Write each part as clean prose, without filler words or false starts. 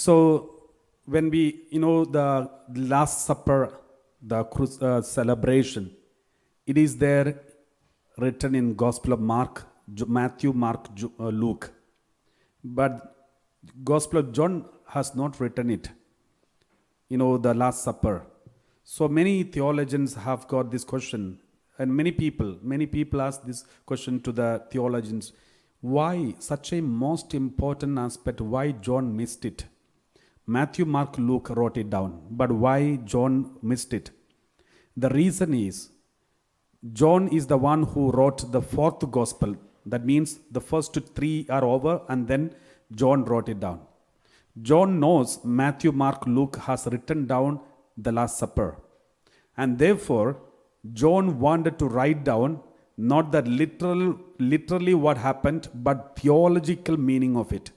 So when we, the Last Supper, the celebration, it is there written in Gospel of Mark, Matthew, Mark, Luke. But Gospel of John has not written it, the Last Supper. So many theologians have got this question, and many people ask this question to the theologians. Why such a most important aspect? Why John missed it? Matthew, Mark, Luke wrote it down, but why John missed it? The reason is, John is the one who wrote the fourth gospel. That means the first three are over, and then John wrote it down. John knows Matthew, Mark, Luke has written down the Last Supper, and therefore John wanted to write down not the literally what happened, but theological meaning of it,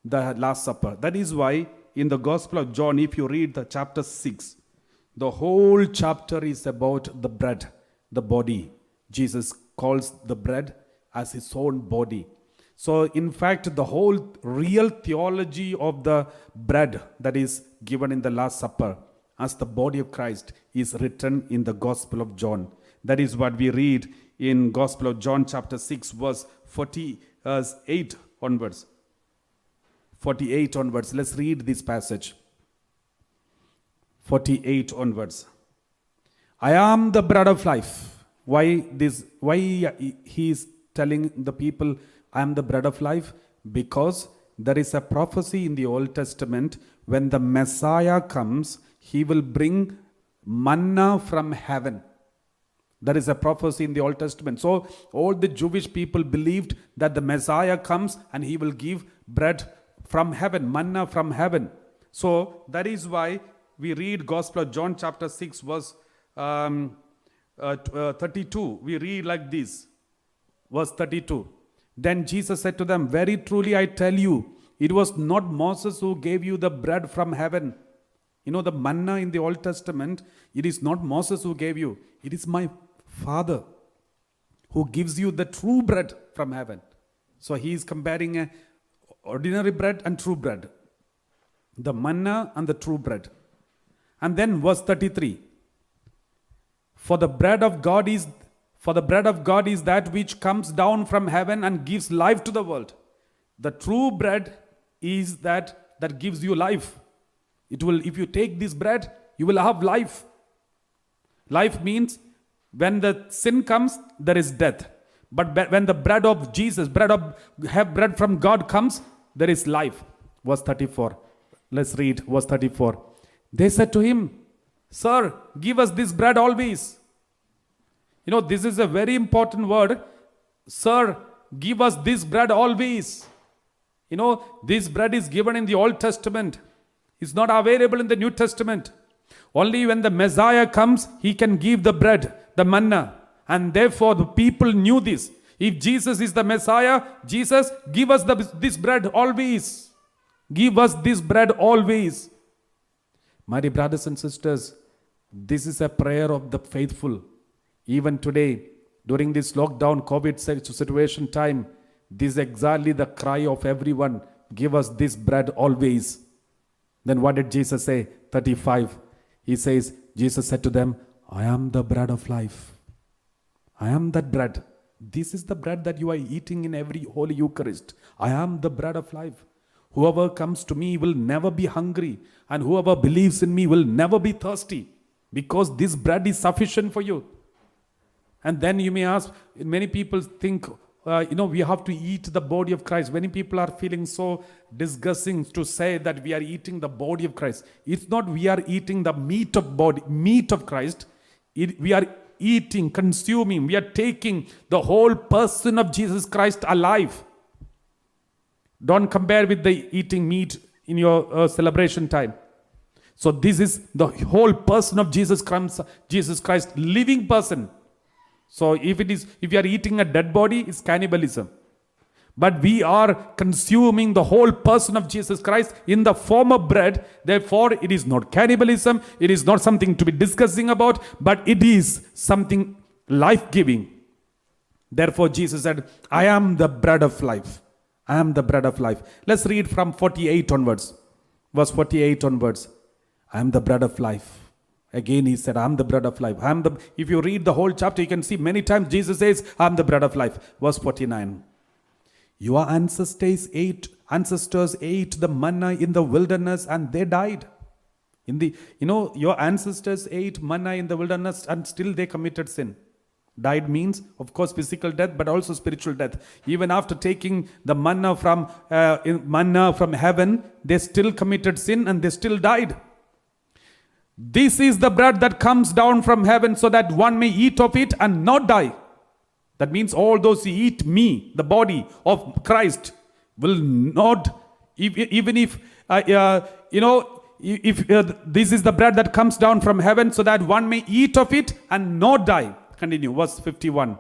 the Last Supper. That is why in the Gospel of John, if you read the chapter 6, the whole chapter is about the bread, the body. Jesus calls the bread as his own body. So in fact, the whole real theology of the bread that is given in the Last Supper as the body of Christ is written in the Gospel of John. That is what we read in Gospel of John chapter 6 verse 48 onwards. 48 onwards. Let's read this passage. 48 onwards. I am the bread of life. Why he is telling the people, I am the bread of life? Because there is a prophecy in the Old Testament, when the Messiah comes, he will bring manna from heaven. There is a prophecy in the Old Testament. So all the Jewish people believed that the Messiah comes and he will give bread from heaven, manna from heaven. So that is why we read Gospel of John chapter 6 verse 32. We read like this, verse 32. Then Jesus said to them, very truly I tell you, it was not Moses who gave you the bread from heaven. The manna in the Old Testament, it is not Moses who gave you. It is my Father who gives you the true bread from heaven. So he is comparing a ordinary bread and true bread. The manna and the true bread. And then verse 33. For the bread of God is that which comes down from heaven and gives life to the world. The true bread is that gives you life. If you take this bread, you will have life. Life means when the sin comes, there is death. But when the bread of Jesus, bread from God comes, there is life. Verse 34. Let's read verse 34. They said to him, Sir, give us this bread always. This is a very important word. Sir, give us this bread always. This bread is given in the Old Testament. It's not available in the New Testament. Only when the Messiah comes, he can give the bread, the manna. And therefore the people knew this. If Jesus is the Messiah, Jesus, give us this bread always. Give us this bread always. My dear brothers and sisters, this is a prayer of the faithful. Even today, during this lockdown COVID situation time, this is exactly the cry of everyone. Give us this bread always. Then what did Jesus say? 35. He says, Jesus said to them, I am the bread of life. I am that bread. This is the bread that you are eating in every Holy Eucharist. I am the bread of life. Whoever comes to me will never be hungry, and whoever believes in me will never be thirsty, because this bread is sufficient for you. And then you may ask, many people think, we have to eat the body of Christ. Many people are feeling so disgusting to say that we are eating the body of Christ. It's not we are eating the meat of Christ. We are eating, consuming, we are taking the whole person of Jesus Christ alive. Don't compare with the eating meat in your celebration time. So this is the whole person of Jesus Christ, living person. So if you are eating a dead body, it's cannibalism. But we are consuming the whole person of Jesus Christ in the form of bread. Therefore, it is not cannibalism. It is not something to be discussing about, but it is something life-giving. Therefore, Jesus said, I am the bread of life. I am the bread of life. Let's read from 48 onwards. Verse 48 onwards. I am the bread of life. Again he said, I am the bread of life. If you read the whole chapter, you can see many times Jesus says, I am the bread of life. Verse 49. Your ancestors ate the manna in the wilderness and they died. Your ancestors ate manna in the wilderness and still they committed sin. Died means, of course, physical death, but also spiritual death. Even after taking the manna from heaven, they still committed sin and they still died. This is the bread that comes down from heaven so that one may eat of it and not die. That means all those who eat me, the body of Christ, will not, even if this is the bread that comes down from heaven so that one may eat of it and not die. Continue, verse 51.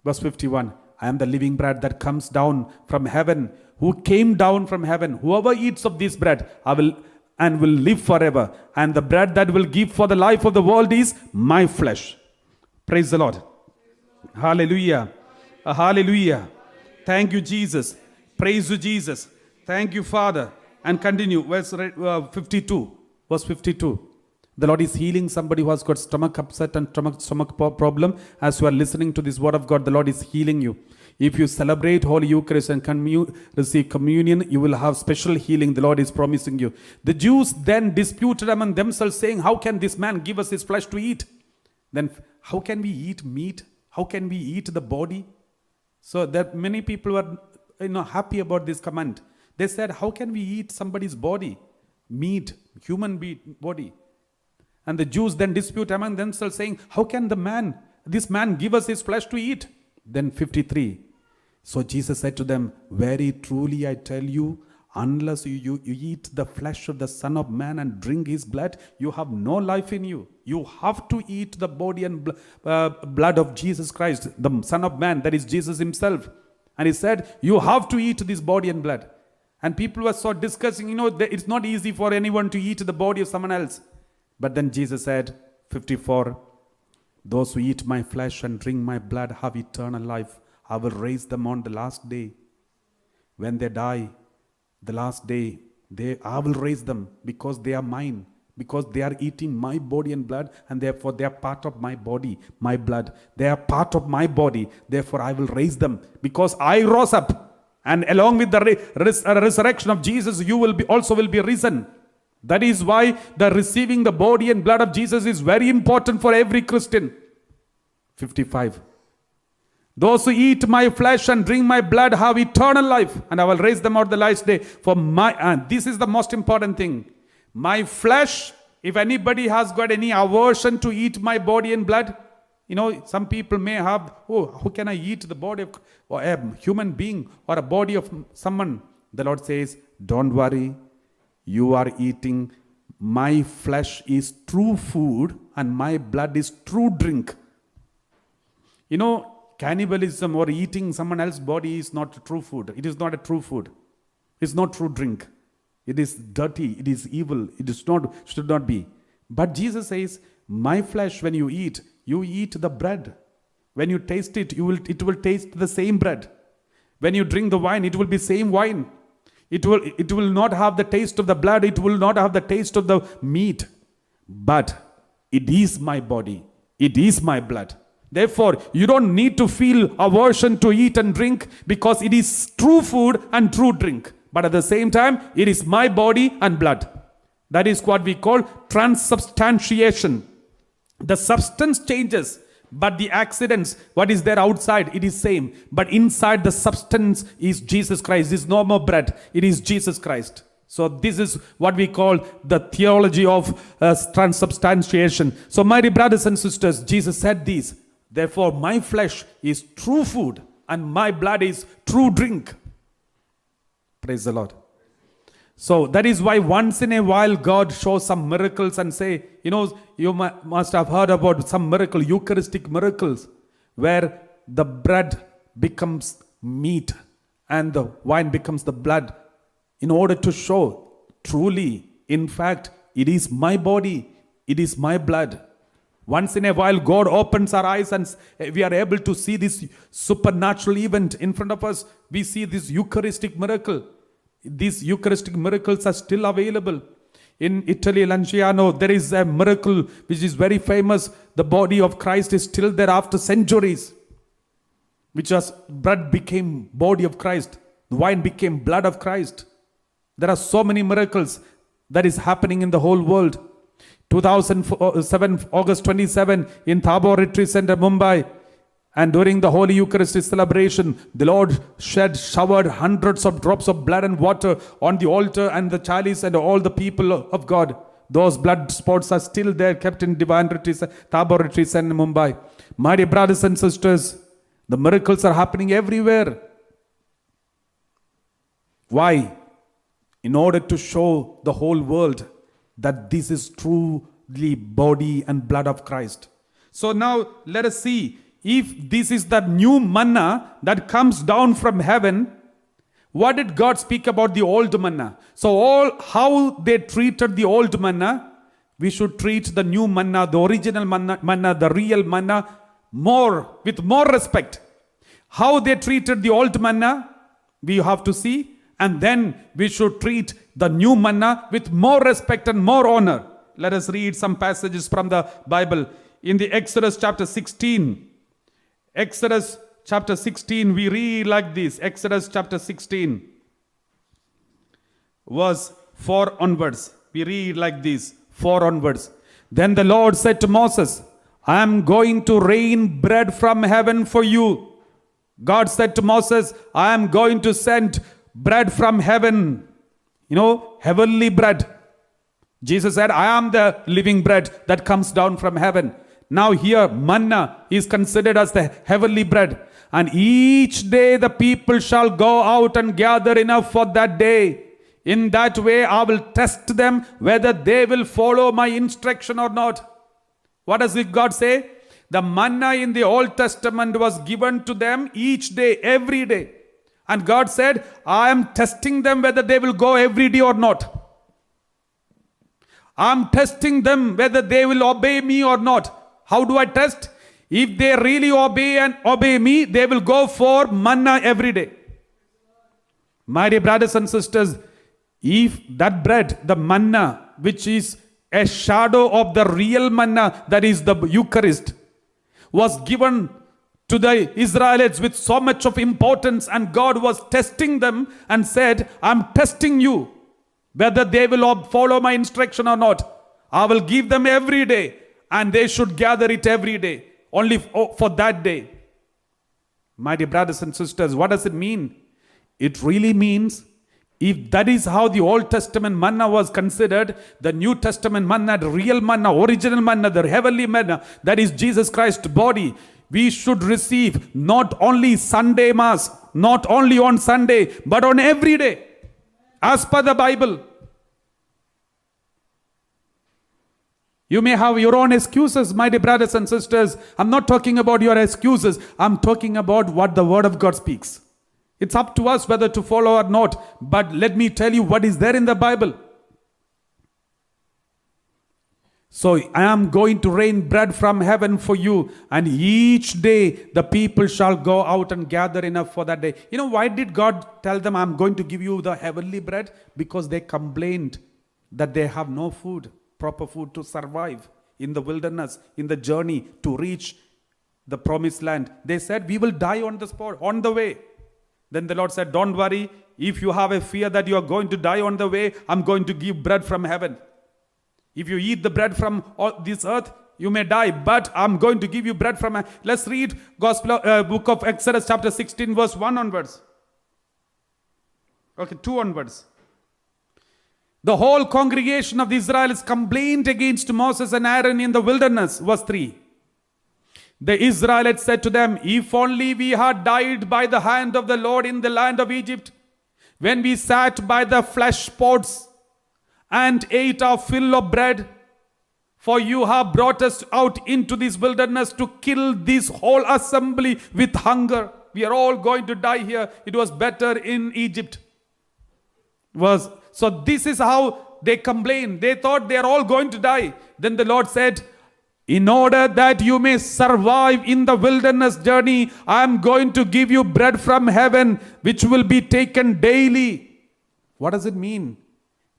Verse 51. I am the living bread that comes down from heaven, who came down from heaven. Whoever eats of this bread, will live forever. And the bread that will give for the life of the world is my flesh. Praise the Lord. Hallelujah. Hallelujah. Thank you, Jesus. Praise you, Jesus. Thank you, Father. And continue, verse 52. Verse 52. The Lord is healing somebody who has got stomach upset and stomach problem. As you are listening to this word of God, the Lord is healing you. If you celebrate Holy Eucharist and receive communion, you will have special healing. The Lord is promising you. The Jews then disputed among themselves, saying, how can this man give us his flesh to eat? Then how can we eat meat? How can we eat the body? So that many people were happy about this command. They said, how can we eat somebody's body? Meat, human body. And the Jews then dispute among themselves, saying, how can this man give us his flesh to eat? Then 53. So Jesus said to them, very truly I tell you, unless you eat the flesh of the Son of Man and drink his blood, you have no life in you. You have to eat the body and blood of Jesus Christ, the Son of Man, that is Jesus himself. And he said, you have to eat this body and blood. And people were so discussing, it's not easy for anyone to eat the body of someone else. But then Jesus said, 54, those who eat my flesh and drink my blood have eternal life. I will raise them on the last day. When they die, the last day, I will raise them because they are mine. Because they are eating my body and blood, and therefore they are part of my body, my blood. They are part of my body. Therefore I will raise them because I rose up. And along with the resurrection of Jesus, you also will be risen. That is why the receiving the body and blood of Jesus is very important for every Christian. 55. Those who eat my flesh and drink my blood have eternal life, and I will raise them out the last day. This is the most important thing. My flesh, if anybody has got any aversion to eat my body and blood, some people may have, how can I eat the body of a human being or a body of someone? The Lord says, don't worry. You are eating, my flesh is true food and my blood is true drink. Cannibalism or eating someone else's body is not true food. It is not a true food. It's not true drink. It is dirty. It is evil. Should not be. But Jesus says, my flesh, when you eat the bread. When you taste it, it will taste the same bread. When you drink the wine, it will be same wine. It will not have the taste of the blood. It will not have the taste of the meat. But it is my body. It is my blood. Therefore, you don't need to feel aversion to eat and drink because it is true food and true drink. But at the same time, it is my body and blood. That is what we call transubstantiation. The substance changes, but the accidents, what is there outside, it is same. But inside the substance is Jesus Christ. It is no more bread. It is Jesus Christ. So this is what we call the theology of transubstantiation. So my dear brothers and sisters, Jesus said this. Therefore, my flesh is true food and my blood is true drink. Praise the Lord. So that is why once in a while God shows some miracles and say, you must have heard about some miracle, Eucharistic miracles, where the bread becomes meat and the wine becomes the blood, in order to show truly, in fact, it is my body, it is my blood. Once in a while God opens our eyes and we are able to see this supernatural event in front of us. We see this Eucharistic miracle. These Eucharistic miracles are still available. In Italy, Lanciano, there is a miracle which is very famous. The body of Christ is still there after centuries. Which was bread became body of Christ. The wine became blood of Christ. There are so many miracles that is happening in the whole world. 2007, August 27, in Thabor Retreat Center, Mumbai. And during the Holy Eucharistic celebration, the Lord showered hundreds of drops of blood and water on the altar and the chalice and all the people of God. Those blood spots are still there, kept in Divine Retreat, Thabor Retreat Center, Mumbai. My dear brothers and sisters, the miracles are happening everywhere. Why? In order to show the whole world that this is truly body and blood of Christ. So now let us see, if this is the new manna that comes down from heaven, what did God speak about the old manna? So how they treated the old manna, we should treat the new manna, the original manna, the real manna, with more respect. How they treated the old manna, we have to see. And then we should treat the new manna with more respect and more honor. Let us read some passages from the Bible. In the Exodus chapter 16. Exodus chapter 16, we read like this. Exodus chapter 16, verse 4 onwards. We read like this, 4 onwards. Then the Lord said to Moses, I am going to rain bread from heaven for you. God said to Moses, I am going to send bread from heaven. Heavenly bread. Jesus said, I am the living bread that comes down from heaven. Now here, manna is considered as the heavenly bread. And each day the people shall go out and gather enough for that day. In that way I will test them whether they will follow my instruction or not. What does God say? The manna in the Old Testament was given to them each day, every day. And God said, I am testing them whether they will go every day or not. I am testing them whether they will obey me or not. How do I test? If they really obey me, they will go for manna every day. My dear brothers and sisters, if that bread, the manna, which is a shadow of the real manna, that is the Eucharist, was given to the Israelites with so much of importance, and God was testing them and said, I'm testing you whether they will follow my instruction or not. I will give them every day, and they should gather it every day, only for that day. My dear brothers and sisters, what does it mean? It really means, if that is how the Old Testament manna was considered, the New Testament manna, the real manna, original manna, the heavenly manna, that is Jesus Christ's body, we should receive not only Sunday Mass, not only on Sunday, but on every day, as per the Bible. You may have your own excuses, my dear brothers and sisters. I'm not talking about your excuses. I'm talking about what the Word of God speaks. It's up to us whether to follow or not. But let me tell you what is there in the Bible. So I am going to rain bread from heaven for you, and each day the people shall go out and gather enough for that day. Why did God tell them, I'm going to give you the heavenly bread? Because they complained that they have no food, proper food to survive in the wilderness, in the journey to reach the promised land. They said, we will die on the spot, on the way. Then the Lord said, don't worry. If you have a fear that you are going to die on the way, I'm going to give bread from heaven. If you eat the bread from this earth, you may die, but I'm going to give you bread from heaven. Let's read book of Exodus chapter 16 verse 1 onwards. Okay, 2 onwards. The whole congregation of the Israelites complained against Moses and Aaron in the wilderness. Verse 3. The Israelites said to them, if only we had died by the hand of the Lord in the land of Egypt, when we sat by the flesh pots and ate our fill of bread. For you have brought us out into this wilderness to kill this whole assembly with hunger. We are all going to die here. It was better in Egypt. So this is how they complained. They thought they are all going to die. Then the Lord said, in order that you may survive in the wilderness journey, I am going to give you bread from heaven, which will be taken daily. What does it mean?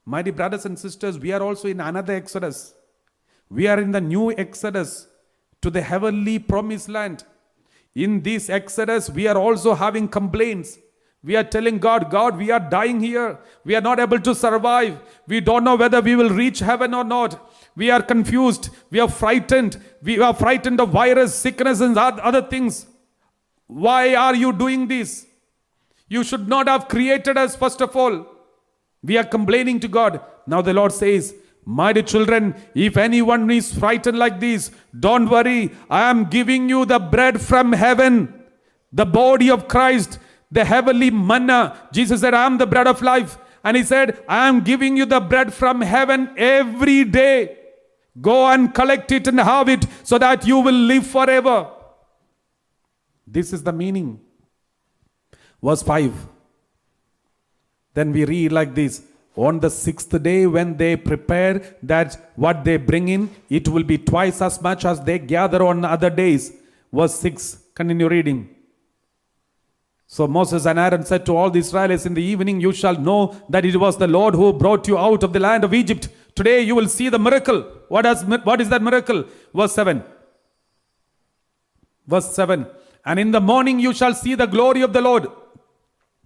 My dear brothers and sisters, we are also in another Exodus. We are in the new Exodus to the heavenly promised land. In this Exodus, we are also having complaints. We are telling God, God, we are dying here. We are not able to survive. We don't know whether we will reach heaven or not. We are confused. We are frightened. We are frightened of virus, sickness, and other things. Why are you doing this? You should not have created us, first of all. We are complaining to God. Now the Lord says, my dear children, if anyone is frightened like this, don't worry. I am giving you the bread from heaven, the body of Christ, the heavenly manna. Jesus said, I am the bread of life. And he said, I am giving you the bread from heaven every day. Go and collect it and have it so that you will live forever. This is the meaning. Verse 5. Then we read like this. On the sixth day, when they prepare that what they bring in, it will be twice as much as they gather on other days. Verse 6. Continue reading. So Moses and Aaron said to all the Israelites, in the evening you shall know that it was the Lord who brought you out of the land of Egypt. Today you will see the miracle. What is that miracle? Verse 7. Verse 7. And in the morning you shall see the glory of the Lord,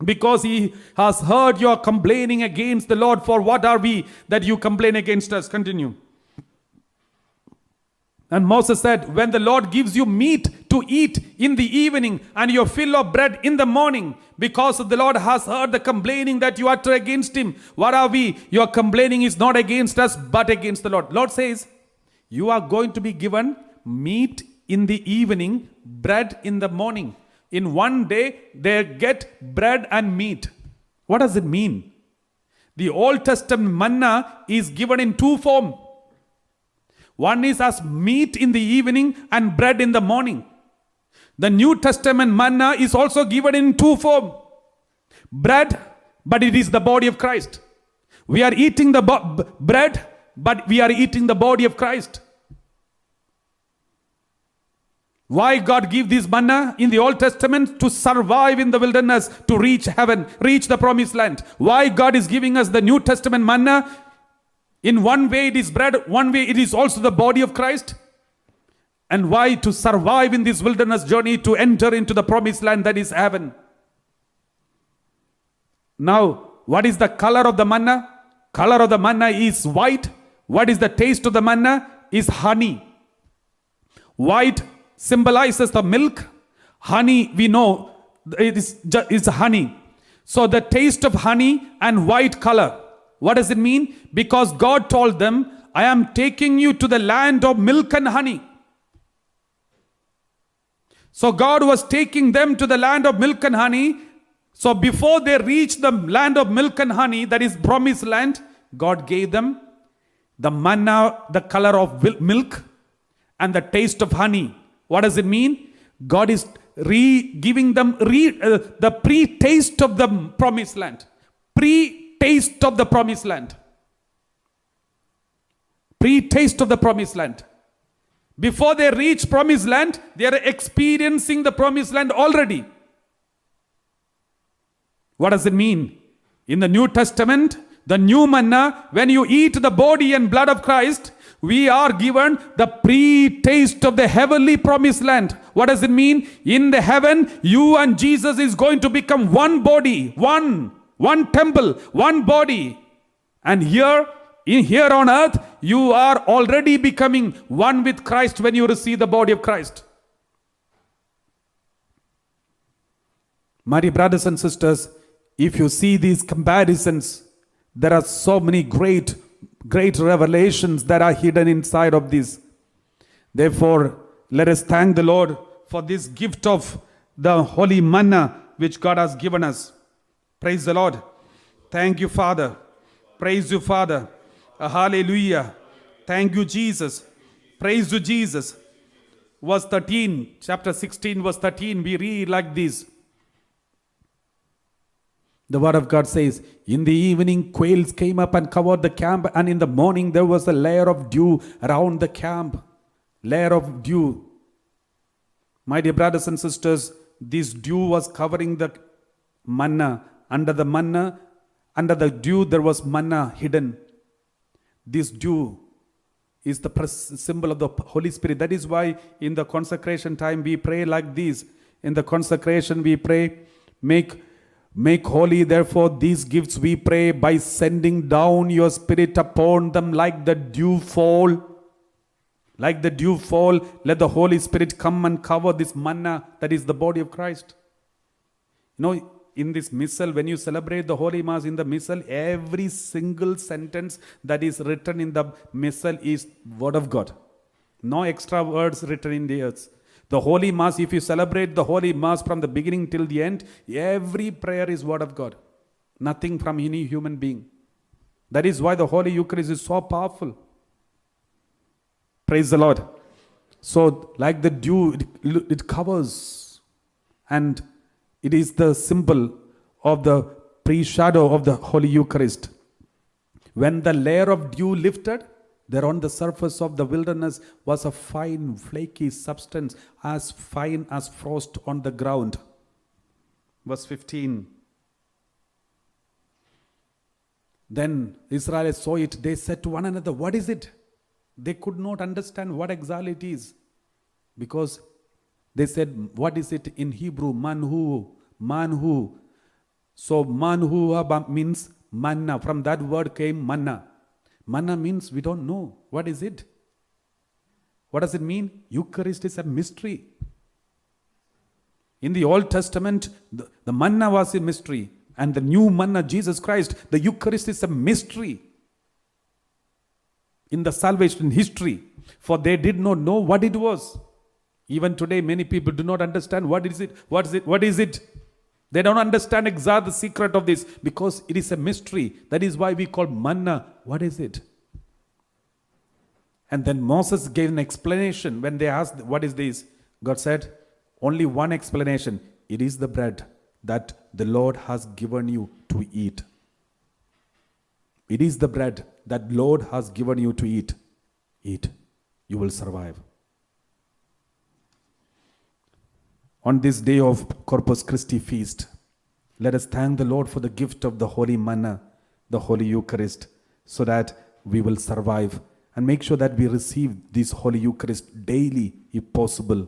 because he has heard your complaining against the Lord. For what are we that you complain against us? Continue. And Moses said, when the Lord gives you meat to eat in the evening and your fill of bread in the morning, because the Lord has heard the complaining that you utter against him. What are we? Your complaining is not against us, but against the Lord. Lord says, you are going to be given meat in the evening, bread in the morning. In one day, they get bread and meat. What does it mean? The Old Testament manna is given in two forms. One is as meat in the evening and bread in the morning. The New Testament manna is also given in two forms. Bread, but it is the body of Christ. We are eating the bread, but we are eating the body of Christ. Why God give this manna in the Old Testament? To survive in the wilderness, to reach heaven, reach the promised land. Why God is giving us the New Testament manna? In one way it is bread, one way it is also the body of Christ. And why? To survive in this wilderness journey, to enter into the promised land, that is heaven. Now, what is the color of the manna? Color of the manna is white. What is the taste of the manna? Is honey. White symbolizes the milk. Honey, we know it is honey. So the taste of honey and white color. What does it mean? Because God told them, I am taking you to the land of milk and honey. So God was taking them to the land of milk and honey. So before they reached the land of milk and honey, that is promised land, God gave them the manna, the color of milk, and the taste of honey. What does it mean? God is giving them the pre-taste of the promised land. Pre-taste of the promised land. Pre-taste of the promised land. Before they reach promised land, they are experiencing the promised land already. What does it mean? In the New Testament, the new manna, when you eat the body and blood of Christ, we are given the pre-taste of the heavenly promised land. What does it mean? In the heaven, you and Jesus is going to become one body, one temple, one body. And here on earth, you are already becoming one with Christ when you receive the body of Christ. My dear brothers and sisters, if you see these comparisons, there are so many great revelations that are hidden inside of this. Therefore, let us thank the Lord for this gift of the holy manna which God has given us. Praise the Lord. Thank you, Father. Praise you, Father. Hallelujah. Thank you, Jesus. Praise you, Jesus. Verse 13, chapter 16, verse 13, we read like this. The word of God says, in the evening quails came up and covered the camp, and in the morning there was a layer of dew around the camp. Layer of dew. My dear brothers and sisters, this dew was covering the manna. Under the manna, Under the dew there was manna hidden. This dew is the symbol of the Holy Spirit. That is why in the consecration time we pray like this. In the consecration we pray, make holy therefore these gifts, we pray, by sending down your Spirit upon them like the dew fall. Like the dew fall, let the Holy Spirit come and cover this manna that is the body of Christ. You know, in this missal, when you celebrate the Holy Mass in the missal, every single sentence that is written in the missal is Word of God. No extra words written in the earth. The Holy Mass, if you celebrate the Holy Mass from the beginning till the end, every prayer is Word of God. Nothing from any human being. That is why the Holy Eucharist is so powerful. Praise the Lord. So, like the dew, it covers, and it is the symbol of the pre-shadow of the Holy Eucharist. When the layer of dew lifted, there on the surface of the wilderness was a fine, flaky substance, as fine as frost on the ground. Verse 15. Then Israelites saw it. They said to one another, "What is it?" They could not understand what exactly it is, because they said, "What is it?" in Hebrew? Manhu. So manhu means manna. From that word came manna. Manna means we don't know. What is it? What does it mean? Eucharist is a mystery. In the Old Testament, the manna was a mystery. And the new manna, Jesus Christ, the Eucharist is a mystery in the salvation history. For they did not know what it was. Even today, many people do not understand what is it. What is it? They don't understand exactly the secret of this, because it is a mystery. That is why we call manna. What is it? And then Moses gave an explanation. When they asked, "What is this?" God said, only one explanation. It is the bread that the Lord has given you to eat. It is the bread that Lord has given you to eat. Eat. You will survive. On this day of Corpus Christi feast, let us thank the Lord for the gift of the Holy Manna, the Holy Eucharist, so that we will survive, and make sure that we receive this Holy Eucharist daily if possible.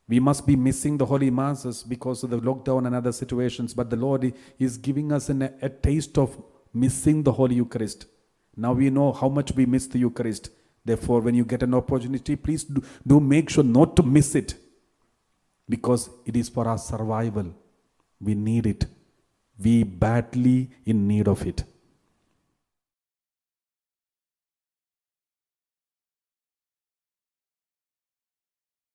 We must be missing the Holy Masses because of the lockdown and other situations, but the Lord is giving us a taste of missing the Holy Eucharist. Now we know how much we miss the Eucharist. Therefore, when you get an opportunity, please do make sure not to miss it, because it is for our survival. We need it. We badly in need of it.